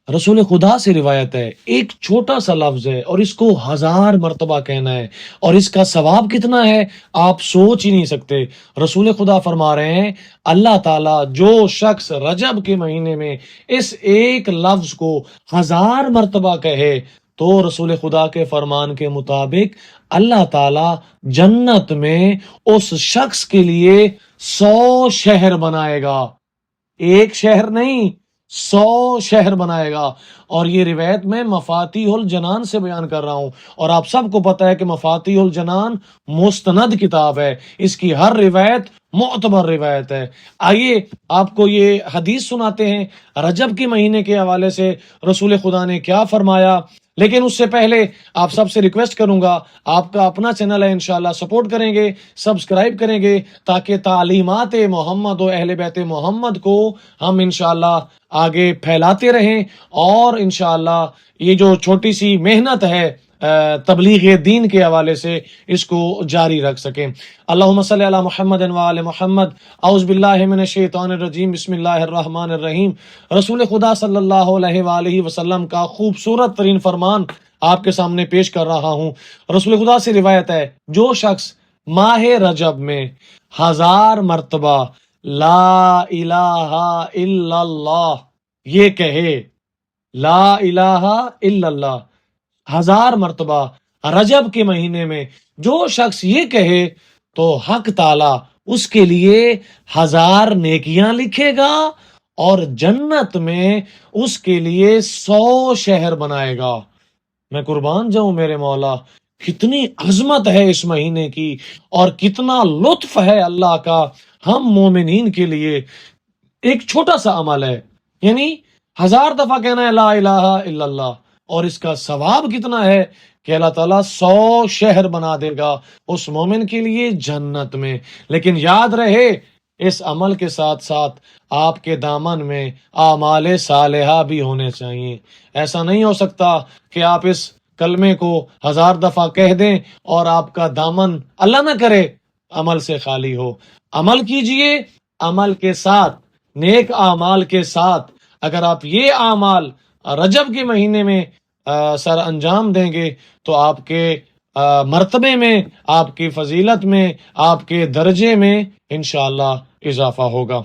رسول خدا سے روایت ہے، ایک چھوٹا سا لفظ ہے اور اس کو 1000 مرتبہ کہنا ہے، اور اس کا ثواب کتنا ہے آپ سوچ ہی نہیں سکتے۔ رسول خدا فرما رہے ہیں اللہ تعالیٰ جو شخص رجب کے مہینے میں اس ایک لفظ کو 1000 مرتبہ کہے تو رسول خدا کے فرمان کے مطابق اللہ تعالیٰ جنت میں اس شخص کے لیے 100 شہر بنائے گا، ایک شہر نہیں، 100 شہر بنائے گا۔ اور یہ روایت میں مفاتیح الجنان سے بیان کر رہا ہوں، اور آپ سب کو پتہ ہے کہ مفاتیح الجنان مستند کتاب ہے، اس کی ہر روایت معتبر روایت ہے۔ آئیے آپ کو یہ حدیث سناتے ہیں رجب کے مہینے کے حوالے سے رسول خدا نے کیا فرمایا۔ لیکن اس سے پہلے آپ سب سے ریکویسٹ کروں گا، آپ کا اپنا چینل ہے، انشاءاللہ سپورٹ کریں گے، سبسکرائب کریں گے، تاکہ تعلیمات محمد و اہل بیت محمد کو ہم انشاءاللہ آگے پھیلاتے رہیں، اور انشاءاللہ یہ جو چھوٹی سی محنت ہے تبلیغ دین کے حوالے سے اس کو جاری رکھ سکیں۔ اللہم صلی علی محمد وآل محمد۔ اعوذ باللہ من الشیطان الرجیم، بسم اللہ الرحمن الرحیم۔ رسول خدا صلی اللہ علیہ وآلہ وسلم کا خوبصورت ترین فرمان آپ کے سامنے پیش کر رہا ہوں۔ رسول خدا سے روایت ہے جو شخص ماہ رجب میں 1000 مرتبہ لا الہ الا اللہ یہ کہے، لا الہ الا اللہ 1000 مرتبہ رجب کے مہینے میں جو شخص یہ کہے تو حق تعالی اس کے لیے 1000 نیکیاں لکھے گا، اور جنت میں اس کے لیے 100 شہر بنائے گا۔ میں قربان جاؤں میرے مولا، کتنی عظمت ہے اس مہینے کی، اور کتنا لطف ہے اللہ کا ہم مومنین کے لیے۔ ایک چھوٹا سا عمل ہے، یعنی 1000 دفعہ کہنا ہے لا الہ الا اللہ، اور اس کا ثواب کتنا ہے کہ اللہ تعالیٰ 100 شہر بنا دے گا اس مومن کے لیے جنت میں۔ لیکن یاد رہے اس عمل کے ساتھ ساتھ آپ کے دامن میں اعمال صالحہ بھی ہونے چاہیے۔ ایسا نہیں ہو سکتا کہ آپ اس کلمے کو 1000 دفعہ کہہ دیں اور آپ کا دامن اللہ نہ کرے عمل سے خالی ہو۔ عمل کیجئے، عمل کے ساتھ، نیک اعمال کے ساتھ اگر آپ یہ اعمال رجب کے مہینے میں سر انجام دیں گے تو آپ کے مرتبے میں، آپ کی فضیلت میں، آپ کے درجے میں انشاءاللہ اضافہ ہوگا۔